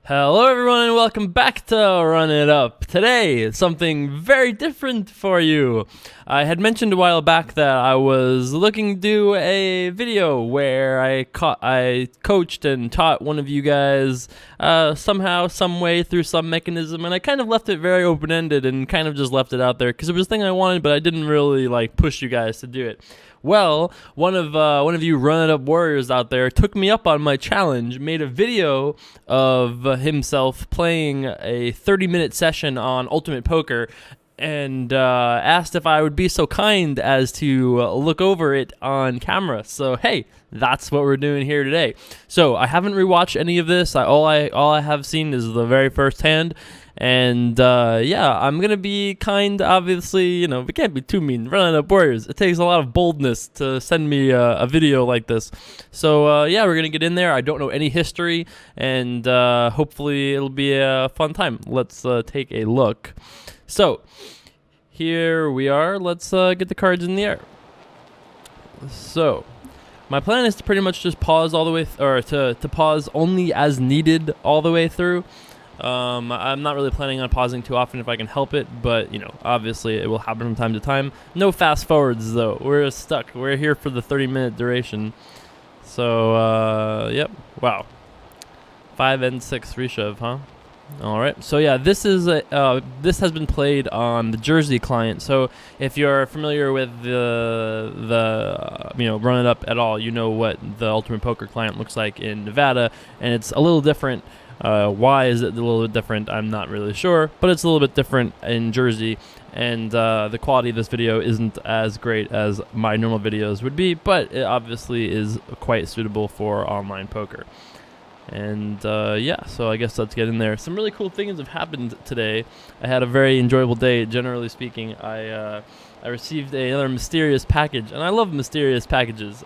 Hello everyone and welcome back to Run It Up. Today, something very different for you. I had mentioned a while back that I was looking to do a video where I coached and taught one of you guys somehow, some way, through some mechanism, and I kind of left it very open-ended and kind of just left it out there because it was a thing I wanted, but I didn't really push you guys to do it. Well, one of you Run It Up warriors out there took me up on my challenge, made a video of himself playing a 30-minute session on Ultimate Poker, and asked if I would be so kind as to look over it on camera. So hey, that's what we're doing here today. So I haven't rewatched any of this. All I have seen is the very first hand. And yeah, I'm gonna be kind. Obviously, we can't be too mean. Running Up Warriors. It takes a lot of boldness to send me a video like this. So yeah, we're gonna get in there. I don't know any history, and hopefully it'll be a fun time. Let's take a look. So here we are. Let's get the cards in the air. So my plan is to pretty much just pause all the way, or to pause only as needed all the way through. I'm not really planning on pausing too often if I can help it, but obviously it will happen from time to time. No fast forwards though. We're stuck. We're here for the 30-minute duration. So yep. Wow. 5 and 6 reshove, huh? All right. So yeah, this has been played on the Jersey client. So if you're familiar with the Run It Up at all, you know what the Ultimate Poker client looks like in Nevada, and it's a little different. Why is it a little bit different? I'm not really sure, but it's a little bit different in Jersey, and the quality of this video isn't as great as my normal videos would be, but it obviously is quite suitable for online poker. And yeah, so I guess let's get in there. Some really cool things have happened today. I had a very enjoyable day, generally speaking. I received another mysterious package, and I love mysterious packages.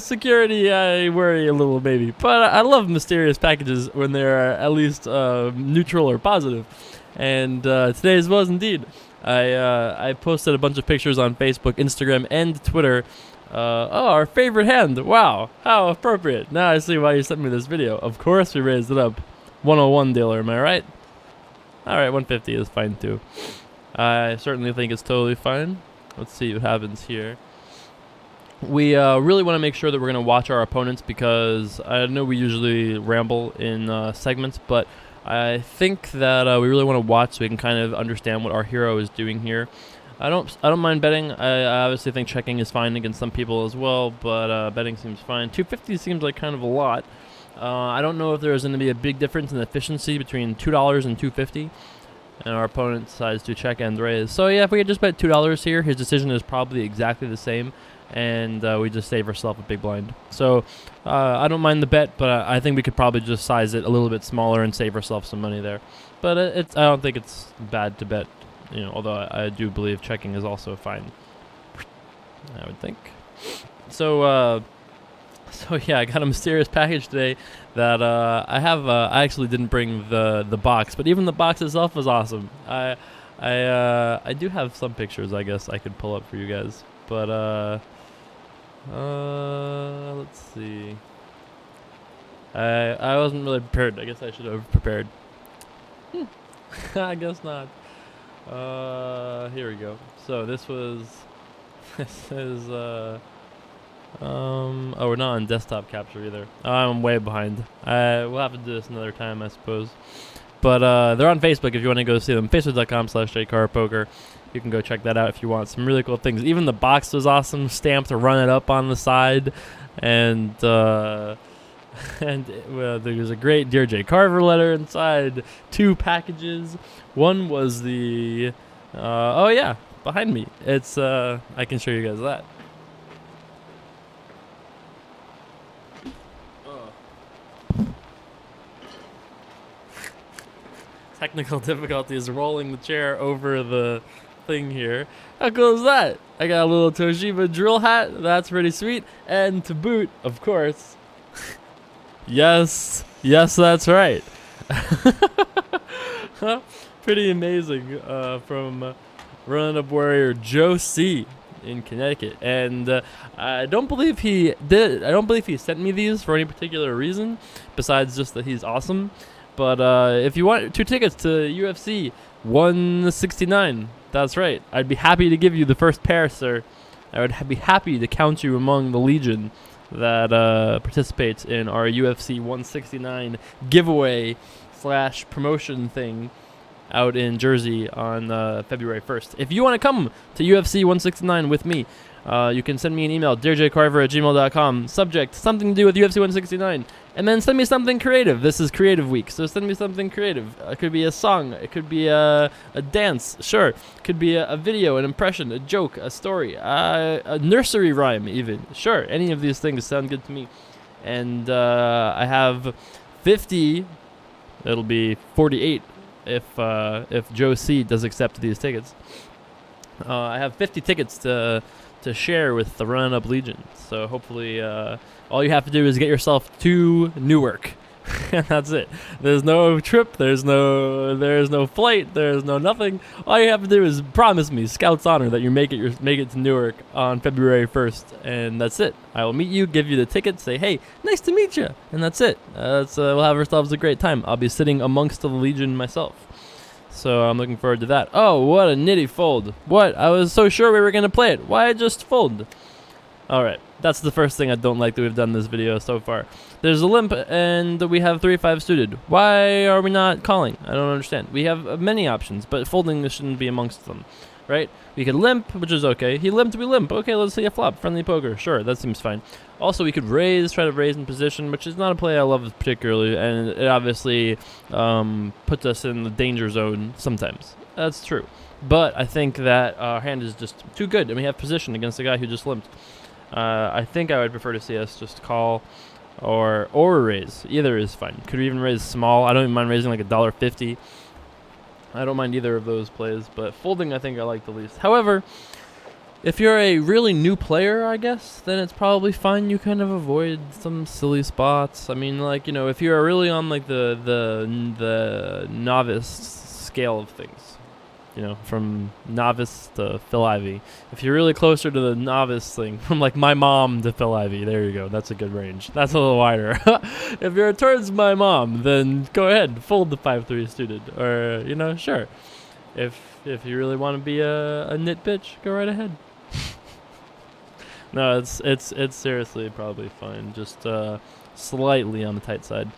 Security, I worry a little maybe, but I love mysterious packages when they're at least neutral or positive. And today's was indeed. I posted a bunch of pictures on Facebook, Instagram, and Twitter. Our favorite hand. Wow, how appropriate. Now I see why you sent me this video. Of course we raised it up. 101 dealer, am I right? Alright, 150 is fine too. I certainly think it's totally fine. Let's see what happens here. We really want to make sure that we're going to watch our opponents, because I know we usually ramble in segments, but I think that we really want to watch so we can kind of understand what our hero is doing here. I don't mind betting. I obviously think checking is fine against some people as well, but betting seems fine. 250 seems like kind of a lot. I don't know if there's going to be a big difference in efficiency between $2 and $2.50, and our opponent decides to check and raise. So yeah, if we had just bet $2 here, his decision is probably exactly the same, and we just save ourselves a big blind. So I don't mind the bet, but I think we could probably just size it a little bit smaller and save ourselves some money there. But I don't think it's bad to bet, although I do believe checking is also fine, I would think. So yeah, I got a mysterious package today that I actually didn't bring the box, but even the box itself was awesome. I do have some pictures I guess I could pull up for you guys, but let's see. I wasn't really prepared. I guess I should have prepared. I guess not. Here we go. So this is we're not on desktop capture either. I'm way behind. We'll have to do this another time, I suppose. But they're on Facebook if you want to go see them. Facebook.com/jcarpoker. You can go check that out if you want. Some really cool things. Even the box was awesome. Stamped to Run It Up on the side. And there was a great Dear J. Carver letter inside. 2 packages. One was the... oh yeah, behind me. It's... I can show you guys that. Technical difficulties rolling the chair over the thing here. How cool is that? I got a little Toshiba drill hat. That's pretty sweet. And to boot, of course. Yes, that's right. Pretty amazing from Run It Up warrior Joe C. in Connecticut, and I don't believe he did. I don't believe he sent me these for any particular reason, besides just that he's awesome. But if you want 2 tickets to UFC 169, that's right. I'd be happy to give you the first pair, sir. I would be happy to count you among the legion that participates in our UFC 169 giveaway / promotion thing out in Jersey on February 1st. If you want to come to UFC 169 with me, you can send me an email, dearjcarver@gmail.com, subject, something to do with UFC 169, and then send me something creative. This is creative week, so send me something creative. It could be a song, it could be a dance, sure. It could be a video, an impression, a joke, a story, a nursery rhyme even. Sure, any of these things sound good to me. And I have 50, it'll be 48 if Joe C does accept these tickets. I have 50 tickets to share with the Run Up Legion. So hopefully all you have to do is get yourself to Newark. And that's it. There's no trip, there's no flight, there's no nothing. All you have to do is promise me, Scout's honor, that you make it to Newark on February 1st, and that's it. I will meet you, give you the ticket, say, hey, nice to meet you, and that's it. We'll have ourselves a great time. I'll be sitting amongst the Legion myself. So I'm looking forward to that. Oh, what a nitty fold. What? I was so sure we were going to play it. Why just fold? Alright, that's the first thing I don't like that we've done in this video so far. There's a limp, and we have 3-5 suited. Why are we not calling? I don't understand. We have many options, but folding shouldn't be amongst them, right? We could limp, which is okay. He limped, we limp. Okay, let's see a flop. Friendly poker. Sure, that seems fine. Also, we could raise, try to raise in position, which is not a play I love particularly, and it obviously puts us in the danger zone sometimes. That's true. But I think that our hand is just too good, and we have position against the guy who just limped. I think I would prefer to see us just call or raise. Either is fine. Could we even raise small? I don't even mind raising like $1.50. I don't mind either of those plays, but folding I think I like the least. However, if you're a really new player, I guess, then it's probably fine. You kind of avoid some silly spots. I mean, like, you know, if you're really on like the novice scale of things, you know, from novice to Phil Ivey. If you're really closer to the novice thing, from like my mom to Phil Ivey, there you go. That's a good range. That's a little wider. If you're towards my mom, then go ahead, fold the 5-3 suited, or you know, sure. If you really want to be a nit bitch, go right ahead. No, it's seriously probably fine. Just slightly on the tight side.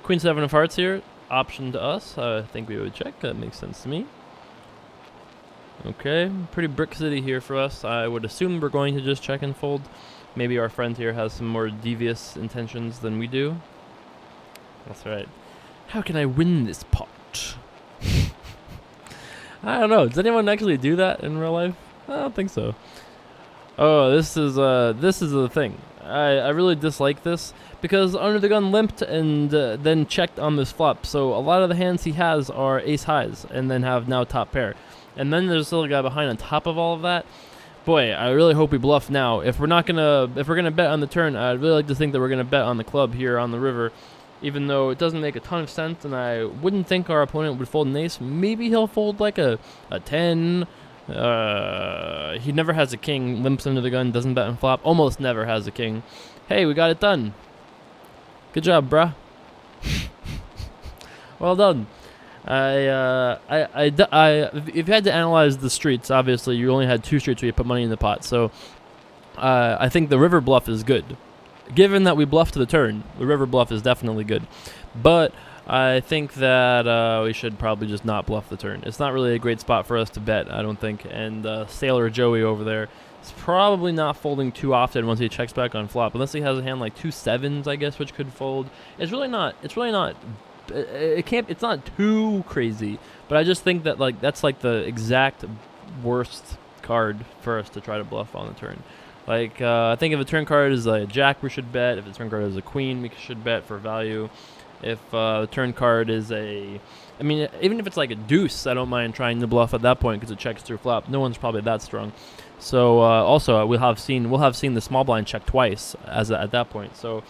Queen 7 of hearts here, option to us. I think we would check. That makes sense to me. Okay, pretty brick city here for us. I would assume we're going to just check and fold. Maybe our friend here has some more devious intentions than we do. That's right. How can I win this pot? I don't know. Does anyone actually do that in real life? I don't think so. Oh, this is the thing. I really dislike this because under the gun limped and then checked on this flop. So a lot of the hands he has are ace highs and then have now top pair. And then there's still a guy behind on top of all of that. Boy, I really hope we bluff now. If we're gonna bet on the turn, I'd really like to think that we're gonna bet on the club here on the river, even though it doesn't make a ton of sense, and I wouldn't think our opponent would fold an ace. Maybe he'll fold like a 10. He never has a king. Limps under the gun, doesn't bet on flop. Almost never has a king. Hey, we got it done. Good job, bruh. Well done. If you had to analyze the streets, obviously you only had 2 streets where you put money in the pot. So I think the river bluff is good. Given that we bluffed the turn, the river bluff is definitely good. But I think that we should probably just not bluff the turn. It's not really a great spot for us to bet, I don't think. And Sailor Joey over there is probably not folding too often once he checks back on flop, unless he has a hand like 2 sevens, I guess, which could fold. It's really not. It's not too crazy, but I just think that like that's like the exact worst card for us to try to bluff on the turn. Like I think if a turn card is a jack, we should bet. If the turn card is a queen, we should bet for value. If the turn card is even if it's like a deuce, I don't mind trying to bluff at that point because it checks through flop. No one's probably that strong. So also we'll have seen the small blind check twice at that point. So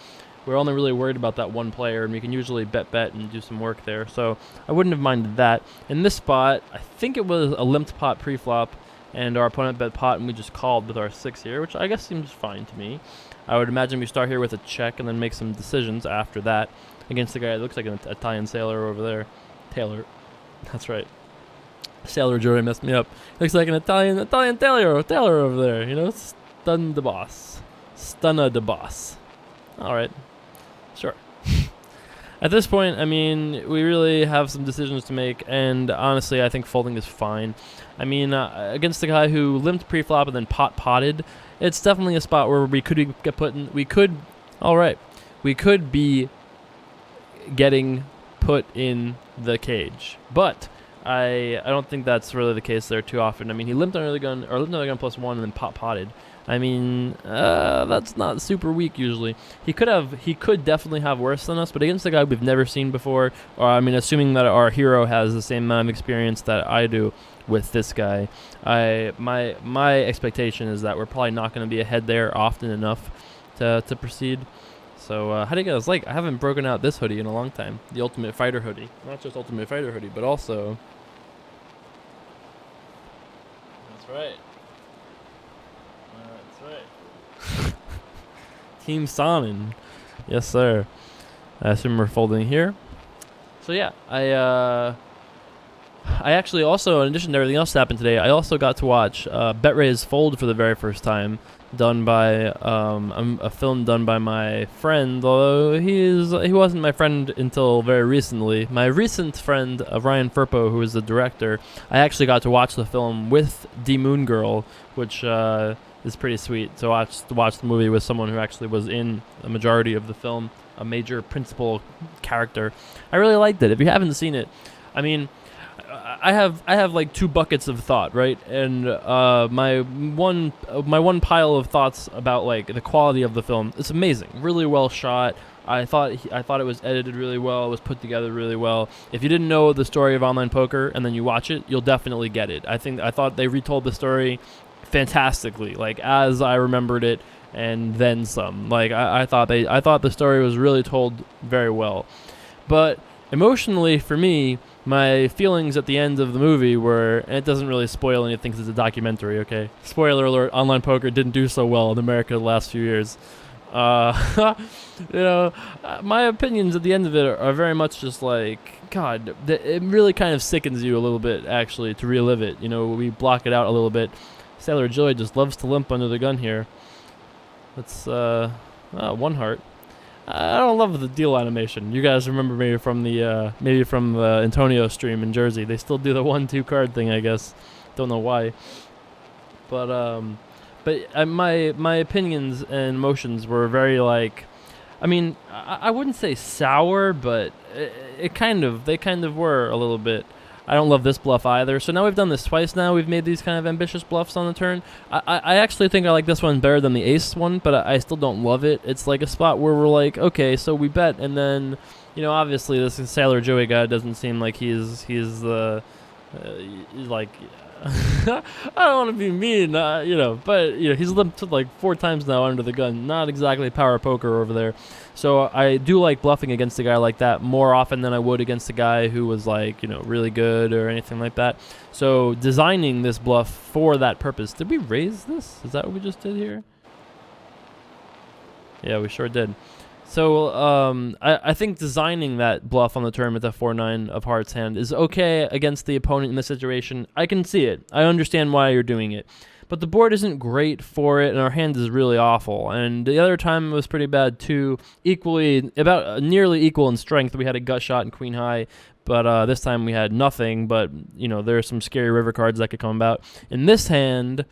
we're only really worried about that one player, and we can usually bet and do some work there. So I wouldn't have minded that. In this spot, I think it was a limped pot pre-flop, and our opponent bet pot, and we just called with our 6 here, which I guess seems fine to me. I would imagine we start here with a check and then make some decisions after that against the guy that looks like an Italian sailor over there. Taylor. That's right. Sailor Joey messed me up. Looks like an Italian tailor over there. You know, Stunna the boss. All right. Sure. At this point, I mean, we really have some decisions to make, and honestly, I think folding is fine. I mean, against the guy who limped pre-flop and then potted, it's definitely a spot where we could get put in. We could be getting put in the cage, but I don't think that's really the case there too often. I mean, he limped under the gun +1 and then potted. I mean, that's not super weak usually. He could definitely have worse than us, but against a guy we've never seen before, or I mean, assuming that our hero has the same amount of experience that I do with this guy, my expectation is that we're probably not going to be ahead there often enough to proceed. So how do you guys like? I haven't broken out this hoodie in a long time. The Ultimate Fighter hoodie, not just Ultimate Fighter hoodie, but also. That's right. Team Sonnen. Yes, sir. I assume we're folding here. So yeah, I actually also, in addition to everything else that happened today, I also got to watch Bet Raise Fold for the very first time, done by a film done by my friend, although he wasn't my friend until very recently. My recent friend, Ryan Firpo, who is the director, I actually got to watch the film with D Moon Girl, which is pretty sweet. So I watched the movie with someone who actually was in the majority of the film, a major principal character. I really liked it. If you haven't seen it, I mean, I have like 2 buckets of thought, right? And my one pile of thoughts about like the quality of the film. It's amazing, really well shot. I thought it was edited really well. It was put together really well. If you didn't know the story of online poker and then you watch it, you'll definitely get it. I thought they retold the story fantastically, like as I remembered it, and then some. Like I thought the story was really told very well. But emotionally, for me, my feelings at the end of the movie were, and it doesn't really spoil anything because it's a documentary, okay? Spoiler alert, online poker didn't do so well in America the last few years. My opinions at the end of it are very much just like, God, it really kind of sickens you a little bit, actually, to relive it. You know, we block it out a little bit. Sailor Joy just loves to limp under the gun here. That's, 1 heart. I don't love the deal animation. You guys remember me from the Antonio stream in Jersey. They still do the 1-2 card thing, I guess. Don't know why. But my opinions and emotions were very like, I mean, I wouldn't say sour, but they kind of were a little bit. I don't love this bluff either. So now we've done this twice now. We've made these kind of ambitious bluffs on the turn. I actually think I like this one better than the ace one, but I still don't love it. It's like a spot where we're like, okay, so we bet, and then, you know, obviously this Sailor Joey guy doesn't seem like he's like, I don't want to be mean, but he's limped like 4 times now under the gun. Not exactly power poker over there. So I do like bluffing against a guy like that more often than I would against a guy who was like, really good or anything like that. So designing this bluff for that purpose. Did we raise this? Is that what we just did here? Yeah, we sure did. So I think designing that bluff on the turn with a 4-9 of hearts hand is okay against the opponent in this situation. I can see it. I understand why you're doing it. But the board isn't great for it, and our hand is really awful. And the other time it was pretty bad too. Nearly equal in strength. We had a gut shot and queen high, but this time we had nothing. But there are some scary river cards that could come about. In this hand,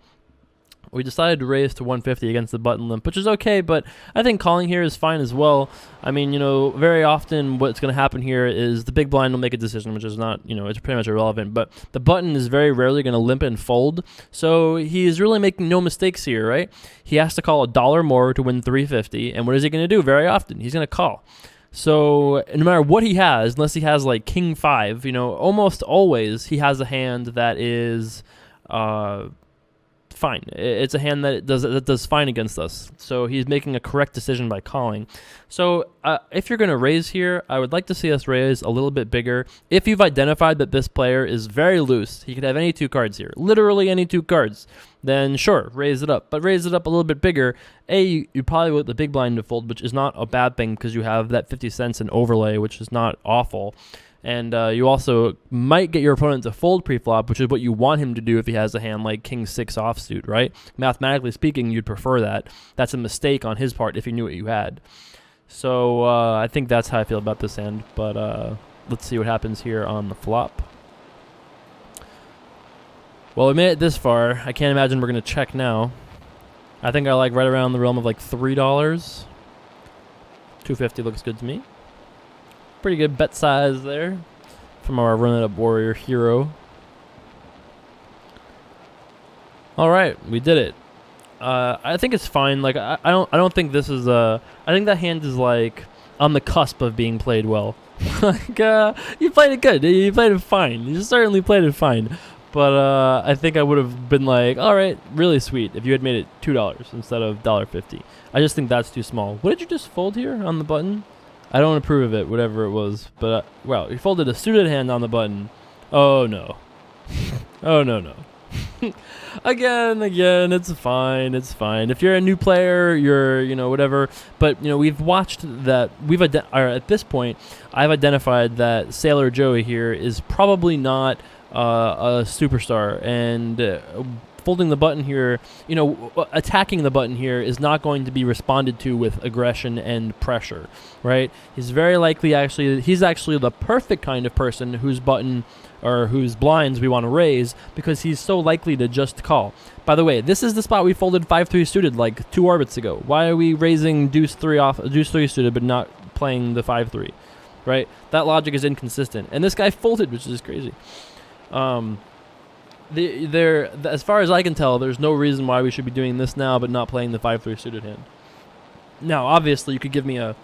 we decided to raise to 150 against the button limp, which is okay, but I think calling here is fine as well. I mean, very often what's going to happen here is the big blind will make a decision, which is not, it's pretty much irrelevant, but the button is very rarely going to limp and fold, so he's really making no mistakes here, right? He has to call $1 more to win 350, and what is he going to do very often? He's going to call. So no matter what he has, unless he has like king 5, almost always he has a hand that is fine. It's a hand that does fine against us. So he's making a correct decision by calling. So if you're going to raise here, I would like to see us raise a little bit bigger. If you've identified that this player is very loose, he could have any 2 cards here, literally any 2 cards, then sure, raise it up. But raise it up a little bit bigger. You probably want the big blind to fold, which is not a bad thing because you have that 50 cents in overlay, which is not awful. And you also might get your opponent to fold preflop, which is what you want him to do if he has a hand like King 6 offsuit, right? Mathematically speaking, you'd prefer that. That's a mistake on his part if he knew what you had. So I think that's how I feel about this hand. But let's see what happens here on the flop. Well, we made it this far. I can't imagine we're going to check now. I think I like right around the realm of like $3. $2.50 looks good to me. Pretty good bet size there from our run-it-up warrior hero. All right, we did it. I think it's fine. Like I don't think this is I think that hand is like on the cusp of being played well. Like you played it good. You played it fine. You certainly played it fine. But I think I would have been like, all right, really sweet if you had made it $2 instead of $1.50. I just think that's too small. What did you just fold here on the button? I don't approve of it, whatever it was. But, well, you folded a suited hand on the button. Oh, no. Oh, no. Again, it's fine. It's fine. If you're a new player, you're, whatever. But, we've watched that. At this point, I've identified that Sailor Joey here is probably not a superstar. And folding the button here, attacking the button here is not going to be responded to with aggression and pressure, right? He's very likely he's actually the perfect kind of person whose button or whose blinds we want to raise because he's so likely to just call. By the way, this is the spot we folded 5-3 suited like 2 orbits ago. Why are we raising deuce 3 suited but not playing the 5-3, right? That logic is inconsistent. And this guy folded, which is crazy. As far as I can tell, there's no reason why we should be doing this now but not playing the 5-3 suited hand. Now, obviously, you could give me a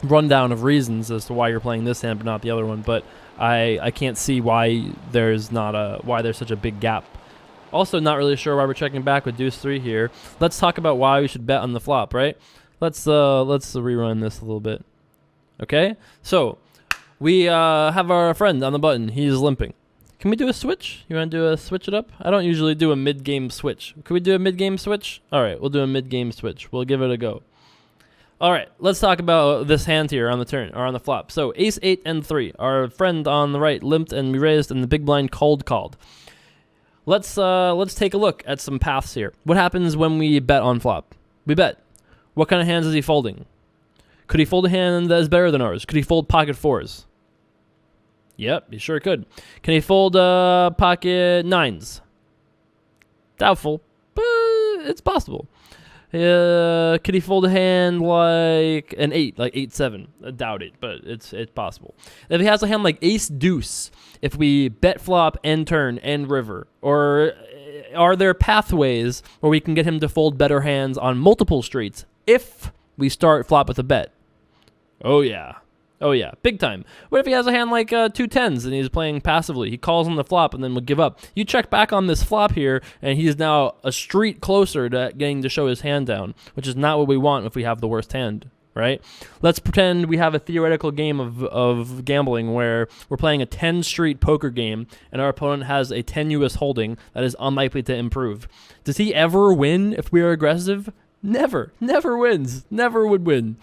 rundown of reasons as to why you're playing this hand but not the other one, but I can't see why there's such a big gap. Also, not really sure why we're checking back with deuce 3 here. Let's talk about why we should bet on the flop, right? Let's rerun this a little bit. Okay? So, we have our friend on the button. He's limping. Can we do a switch? You want to do a switch it up? I don't usually do a mid-game switch. Could we do a mid-game switch? All right, we'll do a mid-game switch. We'll give it a go. All right, let's talk about this hand here on the turn, or on the flop. So ace, 8, and 3. Our friend on the right limped and we raised, and the big blind called. Let's take a look at some paths here. What happens when we bet on flop? We bet. What kind of hands is he folding? Could he fold a hand that is better than ours? Could he fold pocket 4s? Yep, he sure could. Can he fold pocket 9s? Doubtful, but it's possible. Could he fold a hand like an 8, like 8-7? I doubt it, but it's possible. If he has a hand like ace deuce, if we bet flop and turn and river, or are there pathways where we can get him to fold better hands on multiple streets if we start flop with a bet? Oh yeah, big time. What if he has a hand like 2 10s and he's playing passively? He calls on the flop and then will give up. You check back on this flop here, and he's now a street closer to getting to show his hand down, which is not what we want if we have the worst hand, right? Let's pretend we have a theoretical game of gambling where we're playing a 10-street poker game and our opponent has a tenuous holding that is unlikely to improve. Does he ever win if we are aggressive? Never wins. Never would win.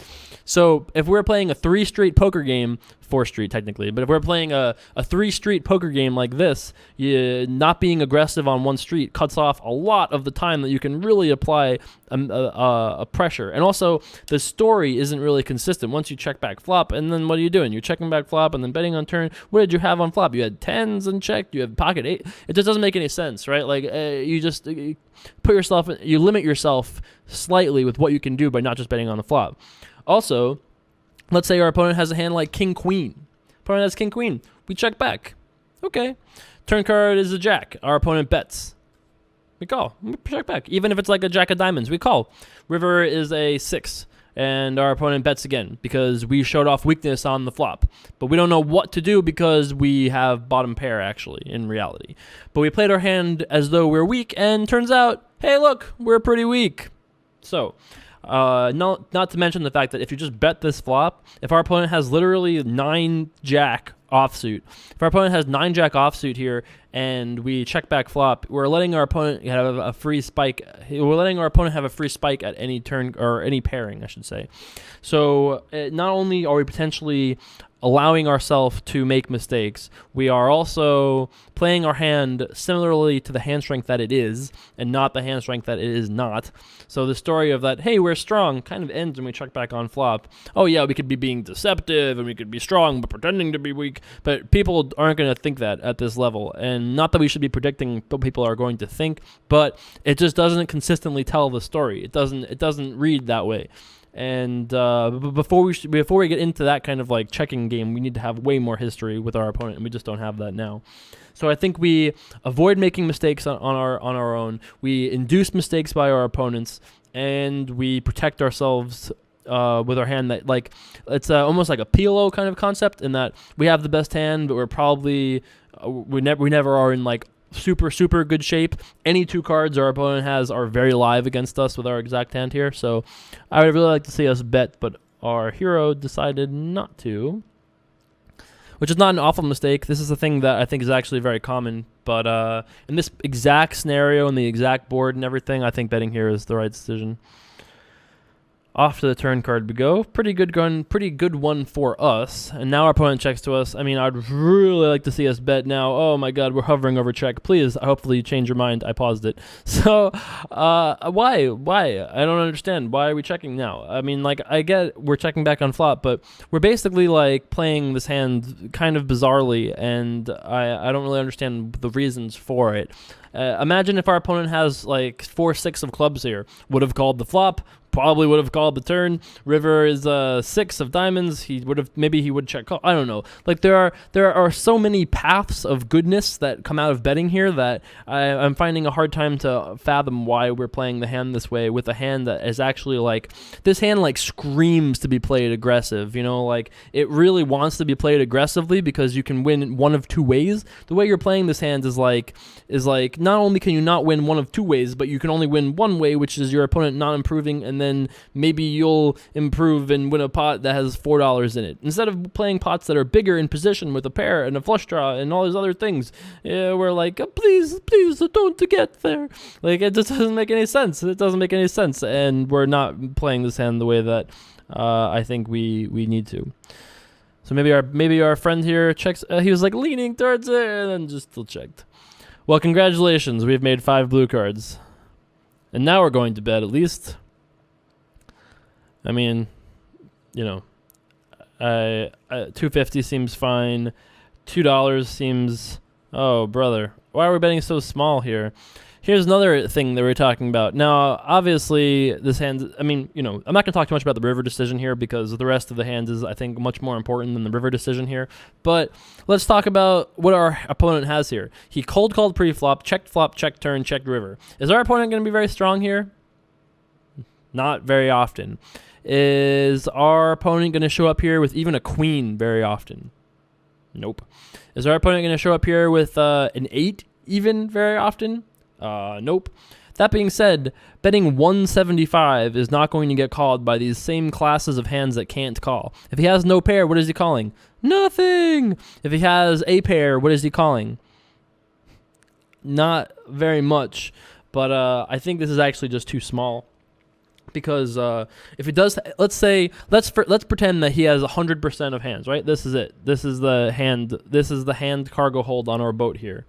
So if we're playing a 3-street poker game, 4-street technically, but if we're playing a 3-street poker game like this, not being aggressive on one street cuts off a lot of the time that you can really apply a pressure. And also, the story isn't really consistent. Once you check back flop, and then what are you doing? You're checking back flop and then betting on turn. What did you have on flop? You had 10s and checked. You have pocket 8. It just doesn't make any sense, right? Like you just you limit yourself slightly with what you can do by not just betting on the flop. Also, let's say our opponent has a hand like king queen. Opponent has king queen. We check back. Okay. Turn card is a jack. Our opponent bets. We call. We check back. Even if it's like a jack of diamonds, we call. River is a 6. and our opponent bets again because we showed off weakness on the flop. But we don't know what to do because we have bottom pair, actually, in reality. But we played our hand as though we're weak, and turns out, hey, look, we're pretty weak. So, not to mention the fact that if you just bet this flop, if our opponent has literally 9-jack offsuit, if our opponent has 9-jack offsuit here and we check back flop, we're letting our opponent have a free spike. We're letting our opponent have a free spike at any turn, or any pairing, I should say. So not only are we potentially allowing ourselves to make mistakes, we are also playing our hand similarly to the hand strength that it is, and not the hand strength that it is not. So the story of that, hey, we're strong, kind of ends when we check back on flop. Oh yeah, we could be being deceptive, and we could be strong, but pretending to be weak. But people aren't going to think that at this level. And not that we should be predicting what people are going to think, but it just doesn't consistently tell the story. It doesn't read that way. And before we get into that kind of like checking game, we need to have way more history with our opponent, and we just don't have that now. So I think we avoid making mistakes on our own. We induce mistakes by our opponents, and we protect ourselves with our hand. That, like, it's almost like a PLO kind of concept, in that we have the best hand, but we're probably we never are in like super good shape. Any 2 cards our opponent has are very live against us with our exact hand here. So I would really like to see us bet, but our hero decided not to, which is not an awful mistake. This is a thing that I think is actually very common, but in this exact scenario and the exact board and everything, I think betting here is the right decision. Off to the turn card we go. Pretty good one for us. And now our opponent checks to us. I mean, I'd really like to see us bet now. Oh my god, we're hovering over check. Please, hopefully you change your mind. I paused it. So, why? I don't understand. Why are we checking now? I mean, like, I get we're checking back on flop, but we're basically like playing this hand kind of bizarrely, and I don't really understand the reasons for it. Imagine if our opponent has like 4-6 of clubs here. Would have called the flop. Probably would have called the turn. River is 6 of diamonds. He would check call. I don't know. Like, there are so many paths of goodness that come out of betting here that I'm finding a hard time to fathom why we're playing the hand this way, with a hand that is actually like, this hand like screams to be played aggressive. You know, like, it really wants to be played aggressively because you can win one of 2 ways. The way you're playing this hand is like not only can you not win one of 2 ways, but you can only win one way, which is your opponent not improving, and then maybe you'll improve and win a pot that has $4 in it. Instead of playing pots that are bigger in position with a pair and a flush draw and all these other things, we're like, oh, please, don't get there. Like, it just doesn't make any sense. It doesn't make any sense, and we're not playing this hand the way that I think we need to. So maybe our friend here checks. He was like leaning towards it, and then just still checked. Well, congratulations. We've made 5 blue cards. And now we're going to bed, at least. I mean, you know, $2.50 seems fine. $2 seems... Oh, brother. Why are we betting so small here? Here's another thing that we're talking about. Now, obviously, this hand... I mean, you know, I'm not going to talk too much about the river decision here because the rest of the hands is, I think, much more important than the river decision here. But let's talk about what our opponent has here. He cold called pre-flop, checked flop, checked turn, checked river. Is our opponent going to be very strong here? Not very often. Is our opponent going to show up here with even a queen very often? Nope. Is our opponent going to show up here with an 8 even very often? Nope. That being said, betting 175 is not going to get called by these same classes of hands that can't call. If he has no pair, what is he calling? Nothing! If he has a pair, what is he calling? Not very much. But I think this is actually just too small. Because if it does, let's pretend that he has 100% of hands, right? This is it. This is the hand cargo hold on our boat here.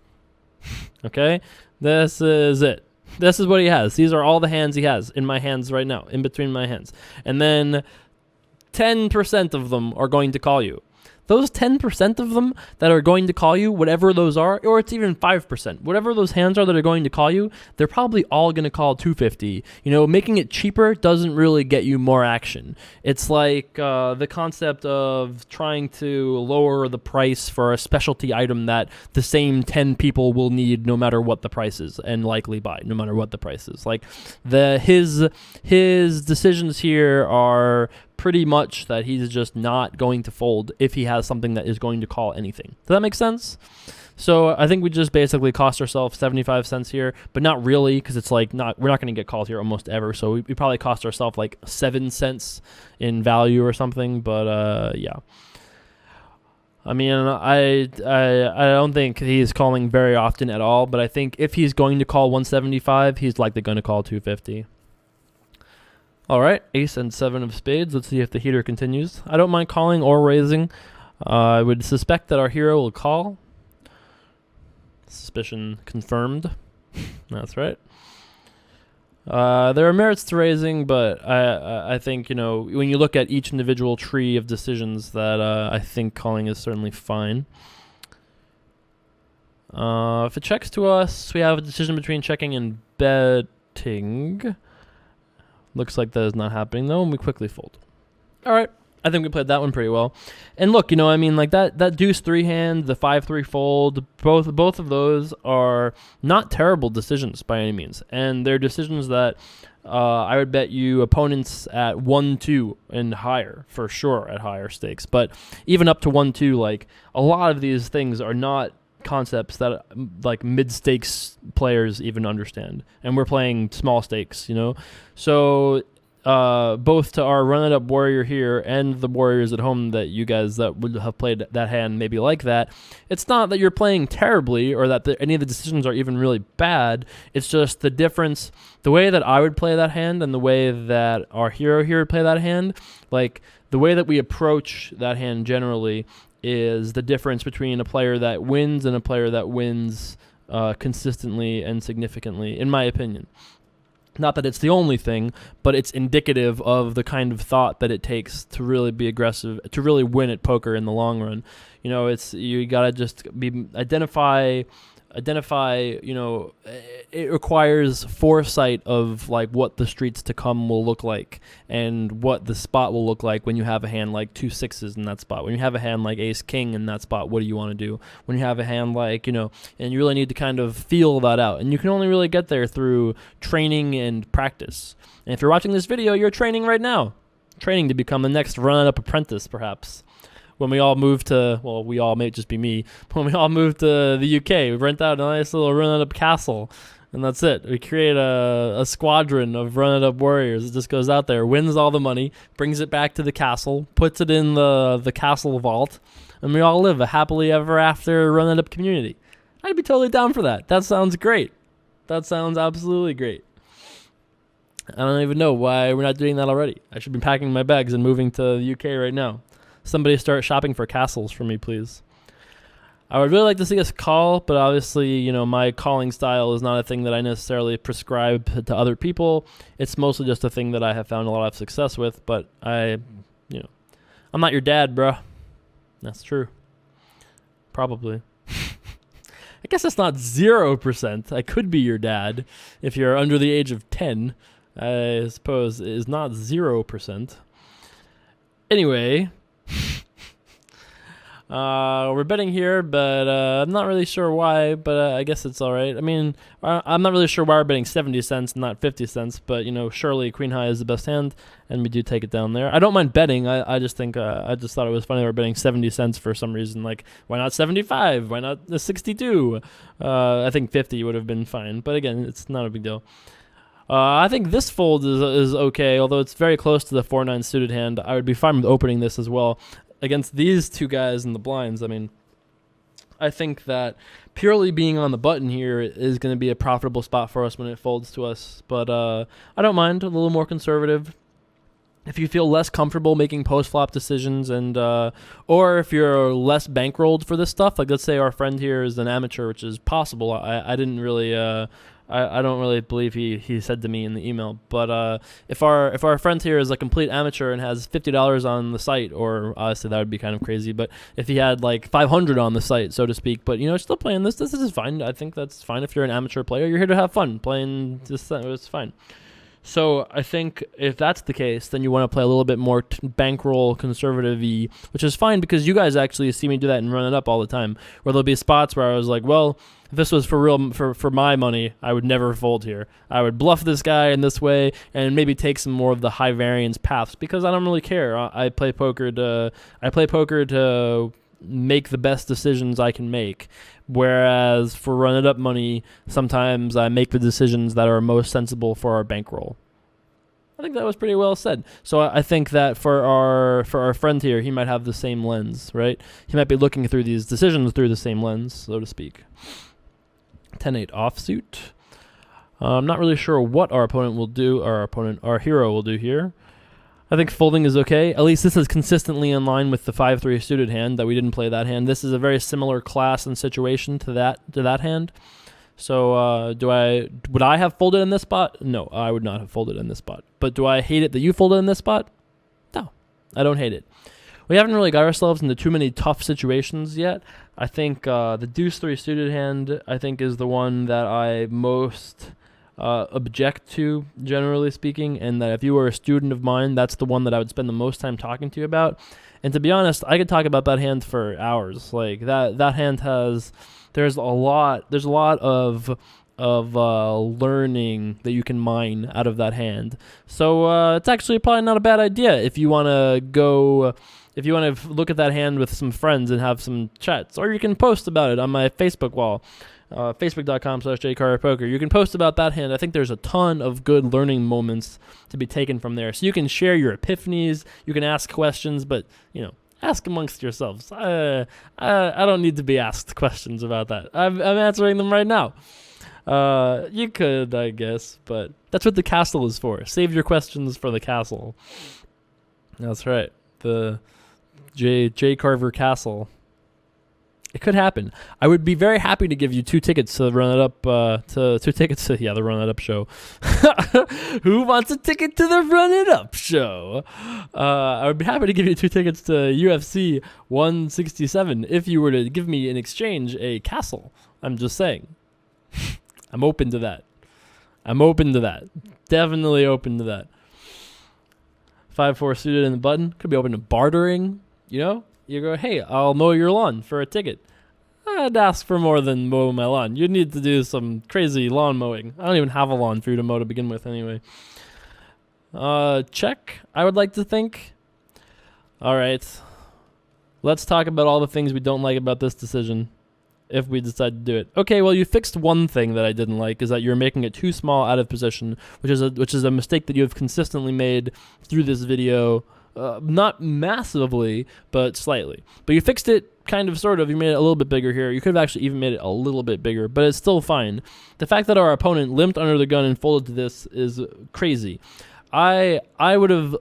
Okay? This is it. This is what he has. These are all the hands he has in my hands right now, in between my hands. And then 10% of them are going to call you. those 10% of them that are going to call you, whatever those are, or it's even 5%, whatever those hands are that are going to call you, they're probably all going to call 250. Making it cheaper doesn't really get you more action. It's like the concept of trying to lower the price for a specialty item that the same 10 people will need no matter what the price is, and likely buy no matter what the price is. Like his decisions here are pretty much that he's just not going to fold if he has something that is going to call anything. Does that make sense? So I think we just basically cost ourselves 75 cents here, but not really, because it's like we're not going to get called here almost ever. So we probably cost ourselves like 7 cents in value or something. But yeah. I mean, I don't think he's calling very often at all, but I think if he's going to call 175, he's likely going to call 250. All right, ace and 7 of spades. Let's see if the heater continues. I don't mind calling or raising. I would suspect that our hero will call. Suspicion confirmed. That's right. There are merits to raising, but I think, when you look at each individual tree of decisions, that I think calling is certainly fine. If it checks to us, we have a decision between checking and betting. Looks like that is not happening, though, and we quickly fold. All right. I think we played that one pretty well. And look, like that deuce 3 hand, the 5-3 fold, both of those are not terrible decisions by any means. And they're decisions that I would bet you opponents at 1-2 and higher, for sure, at higher stakes. But even up to 1-2, like, a lot of these things are not concepts that like mid-stakes players even understand, and we're playing small stakes, so both to our run-it-up warrior here and the warriors at home that you guys that would have played that hand maybe like that, it's not that you're playing terribly or that any of the decisions are even really bad. It's just the difference, the way that I would play that hand and the way that our hero here would play that hand, like the way that we approach that hand generally is the difference between a player that wins and a player that wins consistently and significantly, in my opinion. Not that it's the only thing, but it's indicative of the kind of thought that it takes to really be aggressive, to really win at poker in the long run. You gotta just identify, it requires foresight of like what the streets to come will look like and what the spot will look like when you have a hand like 2 6s in that spot. When you have a hand like ace king in that spot, what do you want to do? When you have a hand like, and you really need to kind of feel that out. And you can only really get there through training and practice. And if you're watching this video, you're training right now. Training to become the next run-up apprentice, perhaps. When we all move to, well, we all, may just be me, when we all move to the UK, we rent out a nice little run-it-up castle, and that's it. We create a squadron of run-it-up warriors. It just goes out there, wins all the money, brings it back to the castle, puts it in the castle vault, and we all live a happily ever after run-it-up community. I'd be totally down for that. That sounds great. That sounds absolutely great. I don't even know why we're not doing that already. I should be packing my bags and moving to the UK right now. Somebody start shopping for castles for me, please. I would really like to see us call, but obviously, my calling style is not a thing that I necessarily prescribe to other people. It's mostly just a thing that I have found a lot of success with, but I'm not your dad, bruh. That's true. Probably. I guess it's not 0%. I could be your dad if you're under the age of 10. I suppose it is not 0%. Anyway... we're betting here, but I'm not really sure why, but I guess it's all right. I mean, I'm not really sure why we're betting 70 cents and not 50 cents, but, surely Queen High is the best hand, and we do take it down there. I don't mind betting. I just think, I just thought it was funny we're betting 70 cents for some reason. Like, why not 75? Why not 62? I think 50 would have been fine, but again, it's not a big deal. I think this fold is okay, although it's very close to the 4-9 suited hand. I would be fine with opening this as well. Against these two guys in the blinds, I mean, I think that purely being on the button here is going to be a profitable spot for us when it folds to us. But I don't mind, a little more conservative. If you feel less comfortable making post-flop decisions and or if you're less bankrolled for this stuff, like let's say our friend here is an amateur, which is possible. I didn't really I don't really believe he said to me in the email. But if our friend here is a complete amateur and has $50 on the site, or honestly that would be kind of crazy, but if he had like 500 on the site, so to speak, but still playing this is fine. I think that's fine. If you're an amateur player, you're here to have fun playing this. It's fine. So I think if that's the case, then you want to play a little bit more bankroll conservative-y, which is fine because you guys actually see me do that and run it up all the time, where there'll be spots where I was like, well, if this was for real, for my money, I would never fold here. I would bluff this guy in this way and maybe take some more of the high variance paths because I don't really care. I play poker to make the best decisions I can make. Whereas for run it up money, sometimes I make the decisions that are most sensible for our bankroll. I think that was pretty well said. So I think that for our friend here, he might have the same lens, right? He might be looking through these decisions through the same lens, so to speak. 10-8 offsuit. I'm not really sure what our opponent will do, our hero will do here. I think folding is okay. At least this is consistently in line with the 5-3 suited hand that we didn't play that hand. This is a very similar class and situation to that hand. So would I have folded in this spot? No, I would not have folded in this spot. But do I hate it that you folded in this spot? No, I don't hate it. We haven't really got ourselves into too many tough situations yet. I think the deuce-3 suited hand, I think, is the one that I most object to, generally speaking, and that if you were a student of mine, that's the one that I would spend the most time talking to you about. And to be honest, I could talk about that hand for hours. Like that hand there's a lot of learning that you can mine out of that hand. So it's actually probably not a bad idea if you want to look at that hand with some friends and have some chats, or you can post about it on my Facebook wall. Facebook.com/jcarterpoker. You can post about that hand. I think there's a ton of good learning moments to be taken from there. So you can share your epiphanies. You can ask questions, but ask amongst yourselves. I don't need to be asked questions about that. I'm answering them right now. You could, I guess, but that's what the castle is for. Save your questions for the castle. That's right. The J. Carver Castle. It could happen. I would be very happy to give you 2 tickets to Run It Up, the Run It Up show. Who wants a ticket to the Run It Up show? I would be happy to give you 2 tickets to UFC 167 if you were to give me in exchange a castle. I'm just saying. I'm open to that. Definitely open to that. 5-4 suited in the button. Could be open to bartering, You go, hey, I'll mow your lawn for a ticket. I'd ask for more than mow my lawn. You'd need to do some crazy lawn mowing. I don't even have a lawn for you to mow to begin with anyway. Check, I would like to think. All right. Let's talk about all the things we don't like about this decision if we decide to do it. Okay, well, you fixed one thing that I didn't like, is that you're making it too small out of position, which is a mistake that you have consistently made through this video. Not massively, but slightly. But you fixed it, kind of, sort of. You made it a little bit bigger here. You could have actually even made it a little bit bigger, but it's still fine. The fact that our opponent limped under the gun and folded to this is crazy. I would have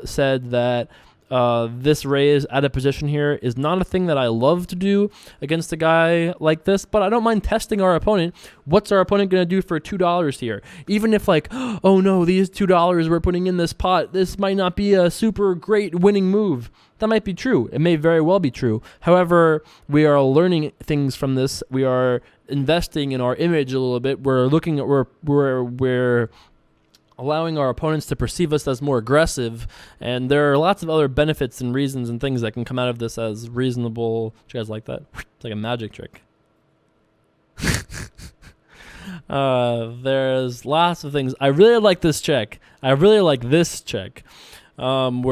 said that this raise out of position here is not a thing that I love to do against a guy like this, but I don't mind testing our opponent. What's our opponent going to do for $2 here? Even if oh no, these $2 we're putting in this pot, this might not be a super great winning move. That might be true. It may very well be true. However, we are learning things from this. We are investing in our image a little bit. We're looking at we're allowing our opponents to perceive us as more aggressive, and there are lots of other benefits and reasons and things that can come out of this as reasonable. Do you guys like that? It's like a magic trick. There's lots of things. I really like this check. Where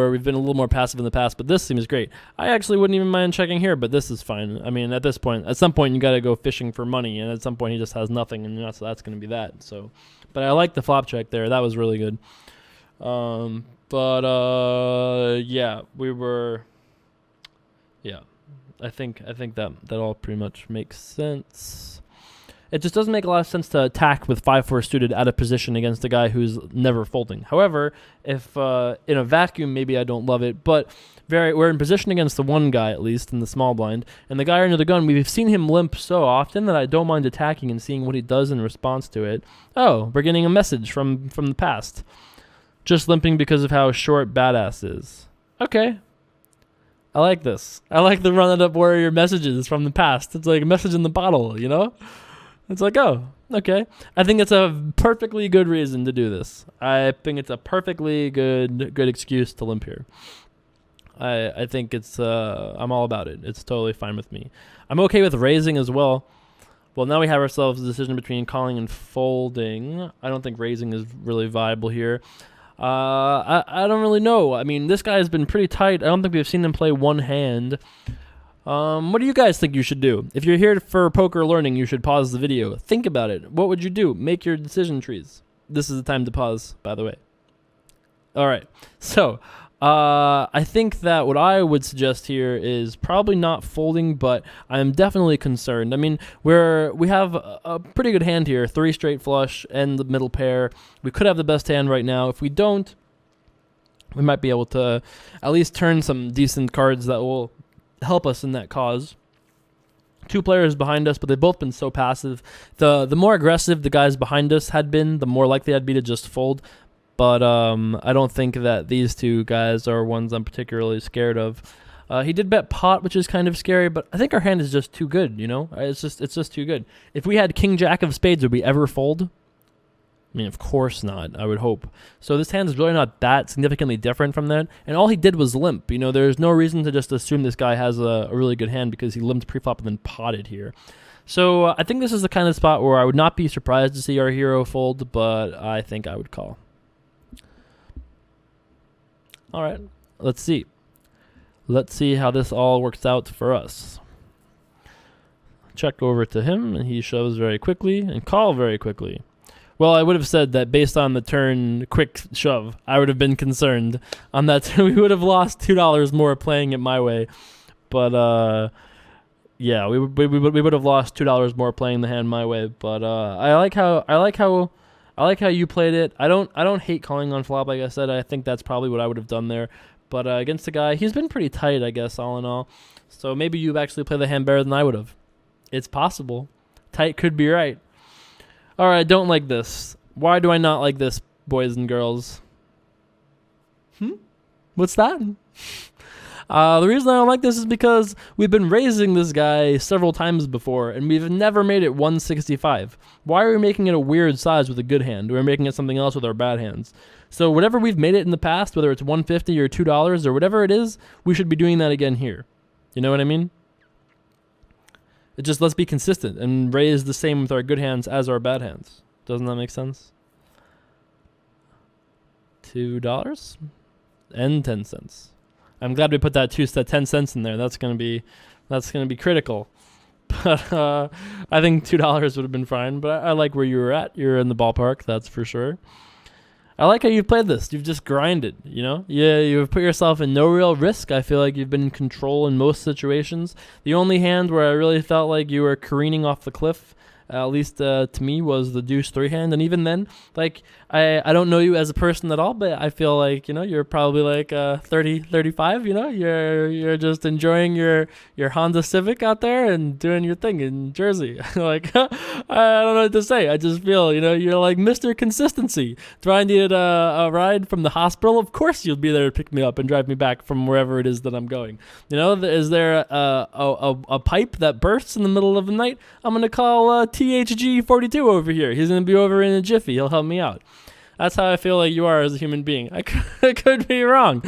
we've been a little more passive in the past, but this seems great. I actually wouldn't even mind checking here, but this is fine. I mean, at some point, you got to go fishing for money, and at some point, he just has nothing, and so that's going to be that. So, but I like the flop check there. That was really good. Yeah, I think that all pretty much makes sense. It just doesn't make a lot of sense to attack with 5-4 suited out of position against a guy who's never folding. However, if in a vacuum, maybe I don't love it, but we're in position against the one guy, at least, in the small blind, and the guy under the gun, we've seen him limp so often that I don't mind attacking and seeing what he does in response to it. Oh, we're getting a message from the past. Just limping because of how short Badass is. Okay. I like this. I like the run-it-up warrior messages from the past. It's like a message in the bottle, you know? It's like, oh, okay. I think it's a perfectly good reason to do this. I think it's a perfectly good excuse to limp here. I think it's, I'm all about it. It's totally fine with me. I'm okay with raising as well. Well, now we have ourselves a decision between calling and folding. I don't think raising is really viable here. I don't really know. I mean, this guy has been pretty tight. I don't think we've seen him play one hand. What do you guys think you should do? If you're here for poker learning, you should pause the video. Think about it. What would you do? Make your decision trees. This is the time to pause, by the way. All right. So, I think that what I would suggest here is probably not folding, but I'm definitely concerned. I mean, we have a pretty good hand here, 3 straight flush and the middle pair. We could have the best hand right now. If we don't, we might be able to at least turn some decent cards that will help us in that cause. 2 players behind us, but they've both been so passive. The more aggressive the guys behind us had been, the more likely I'd be to just fold. But I don't think that these 2 guys are ones I'm particularly scared of. He did bet pot, which is kind of scary, but I think our hand is just too good, you know? It's just too good. If we had King Jack of spades, would we ever fold? I mean, of course not, I would hope. So this hand is really not that significantly different from that. And all he did was limp. You know, there's no reason to just assume this guy has a really good hand because he limped preflop and then potted here. So I think this is the kind of spot where I would not be surprised to see our hero fold, but I think I would call. All right, let's see. Let's see how this all works out for us. Check over to him, and he shoves very quickly and call very quickly. Well, I would have said that based on the turn quick shove, I would have been concerned on that. We would have lost $2 more playing it my way. But, yeah, we would have lost $2 more playing the hand my way. But I like how you played it. I don't hate calling on flop, like I said. I think that's probably what I would have done there. But against the guy, he's been pretty tight, I guess, all in all. So maybe you actually play the hand better than I would have. It's possible. Tight could be right. All right, I don't like this. Why do I not like this, boys and girls? What's that? The reason I don't like this is because we've been raising this guy several times before, and we've never made it 165. Why are we making it a weird size with a good hand? We're making it something else with our bad hands. So whatever we've made it in the past, whether it's 150 or $2 or whatever it is, we should be doing that again here. You know what I mean? It just, let's be consistent and raise the same with our good hands as our bad hands. Doesn't that make sense? $2 and 10 cents. I'm glad we put that 10 cents in there. That's gonna be critical. But I think $2 would have been fine. But I like where you were at. You're in the ballpark, that's for sure. I like how you've played this. You've just grinded, you know? Yeah, you've put yourself in no real risk. I feel like you've been in control in most situations. The only hand where I really felt like you were careening off the cliff, at least to me, was the deuce 3 hand. And even then, like, I don't know you as a person at all, but I feel like, you know, you're probably like 30, 35, you know? You're just enjoying your Honda Civic out there and doing your thing in Jersey. Like, I don't know what to say. I just feel, you know, you're like Mr. Consistency. Do I need a ride from the hospital? Of course you'll be there to pick me up and drive me back from wherever it is that I'm going. You know, is there a pipe that bursts in the middle of the night? I'm going to call THG42 over here. He's going to be over in a jiffy. He'll help me out. That's how I feel like you are as a human being. I could be wrong,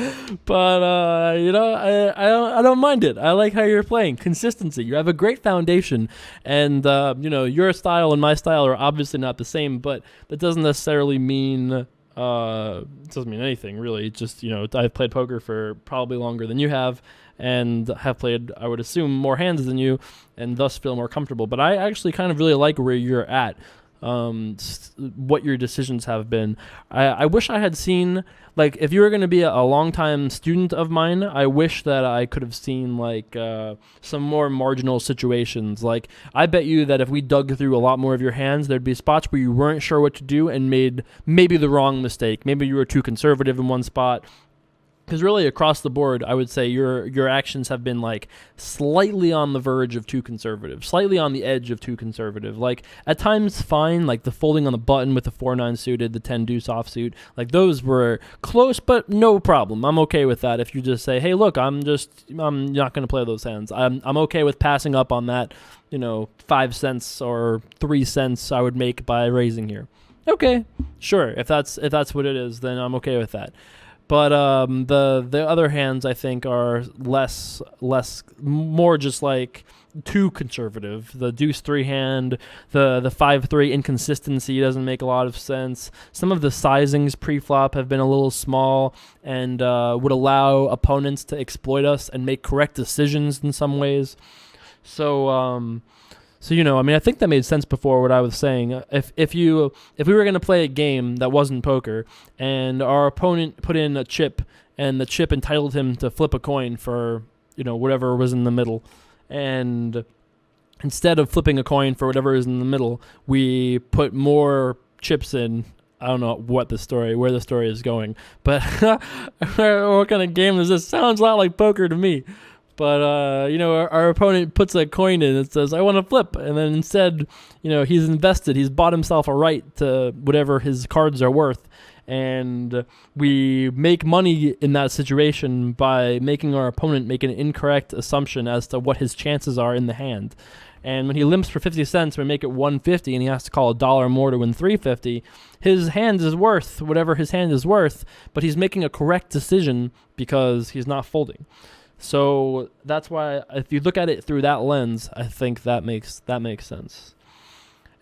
but you know, I don't mind it. I like how you're playing. Consistency. You have a great foundation, and you know, your style and my style are obviously not the same, but that doesn't necessarily mean it doesn't mean anything really. It's just, you know, I've played poker for probably longer than you have, and have played, I would assume, more hands than you, and thus feel more comfortable. But I actually kind of really like where you're at. what your decisions have been. I wish I had seen, like, if you were going to be a longtime student of mine, I wish that I could have seen, like, some more marginal situations. Like, I bet you that if we dug through a lot more of your hands, there'd be spots where you weren't sure what to do and made maybe the wrong mistake. Maybe you were too conservative in one spot. Because really, across the board, I would say your actions have been, like, slightly on the verge of too conservative, slightly on the edge of too conservative. Like, at times, fine, like the folding on the button with the 4-9 suited, the 10 deuce offsuit, like, those were close, but no problem. I'm okay with that if you just say, hey, look, I'm not going to play those hands. I'm okay with passing up on that, 5 cents or 3 cents I would make by raising here. Okay, sure. If that's what it is, then I'm okay with that. But the other hands, I think, are more just like too conservative. The deuce 3 hand, the 5-3 inconsistency doesn't make a lot of sense. Some of the sizings pre-flop have been a little small and would allow opponents to exploit us and make correct decisions in some ways. So I think that made sense before what I was saying. If we were going to play a game that wasn't poker and our opponent put in a chip and the chip entitled him to flip a coin for, whatever was in the middle, and instead of flipping a coin for whatever is in the middle, we put more chips in. I don't know where the story is going, but what kind of game is this? Sounds a lot like poker to me. But, our opponent puts a coin in and says, I want to flip. And then instead, he's invested. He's bought himself a right to whatever his cards are worth. And we make money in that situation by making our opponent make an incorrect assumption as to what his chances are in the hand. And when he limps for 50 cents, we make it 150 and he has to call $1 more to win 350. His hand is worth whatever his hand is worth, but he's making a correct decision because he's not folding. So that's why, if you look at it through that lens, I think that makes sense.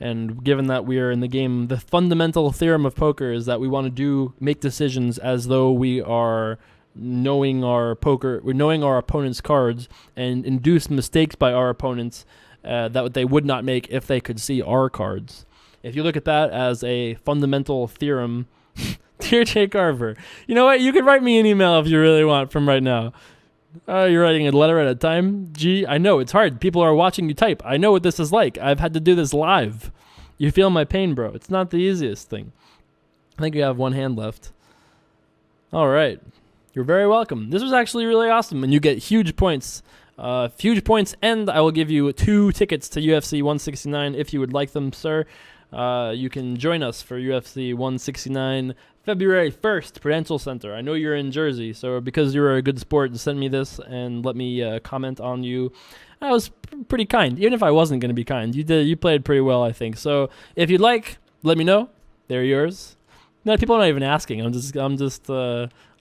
And given that we are in the game, the fundamental theorem of poker is that we want to make decisions as though we are knowing our opponent's cards and induce mistakes by our opponents that they would not make if they could see our cards. If you look at that as a fundamental theorem, dear Jay Carver, you know what? You can write me an email if you really want from right now. You're writing a letter at a time? Gee, I know, it's hard. People are watching you type. I know what this is like. I've had to do this live. You feel my pain, bro. It's not the easiest thing. I think we have one hand left. All right. You're very welcome. This was actually really awesome, and you get huge points. And I will give you 2 tickets to UFC 169 if you would like them, sir. You can join us for UFC 169 February 1st, Prudential Center. I know you're in Jersey, so because you were a good sport, send me this and let me comment on you. I was pretty kind, even if I wasn't going to be kind. You played pretty well, I think. So if you'd like, let me know. They're yours. No, people are not even asking. I'm just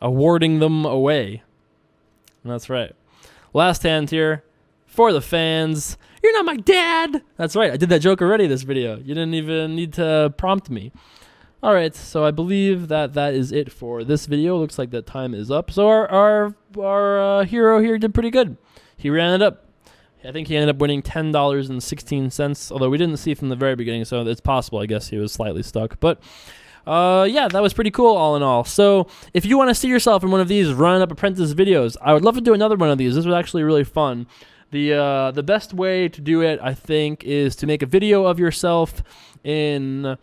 awarding them away. And that's right. Last hand here for the fans. You're not my dad. That's right. I did that joke already this video. You didn't even need to prompt me. All right, so I believe that is it for this video. Looks like that time is up. So our hero here did pretty good. He ran it up. I think he ended up winning $10.16, although we didn't see from the very beginning, so it's possible. I guess he was slightly stuck. But yeah, that was pretty cool all in all. So if you want to see yourself in one of these Run Up Apprentice videos, I would love to do another one of these. This was actually really fun. The best way to do it, I think, is to make a video of yourself in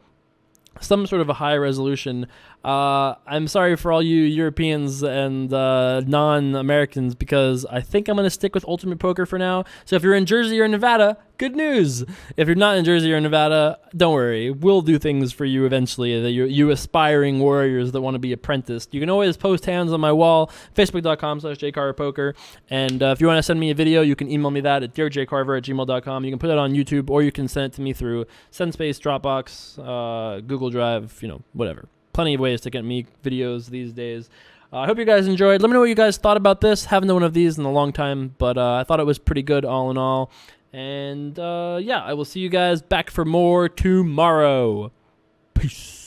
some sort of a high resolution. I'm sorry for all you Europeans and non-Americans, because I think I'm going to stick with Ultimate Poker for now. So if you're in Jersey or Nevada, good news. If you're not in Jersey or Nevada, don't worry. We'll do things for you eventually, you aspiring warriors that want to be apprenticed. You can always post hands on my wall, facebook.com/jcarverpoker. And if you want to send me a video, you can email me that at dearjcarver@gmail.com. You can put it on YouTube, or you can send it to me through SendSpace, Dropbox, Google Drive, whatever. Plenty of ways to get me videos these days. I hope you guys enjoyed. Let me know what you guys thought about this. Haven't done one of these in a long time, but I thought it was pretty good all in all. And yeah, I will see you guys back for more tomorrow. Peace.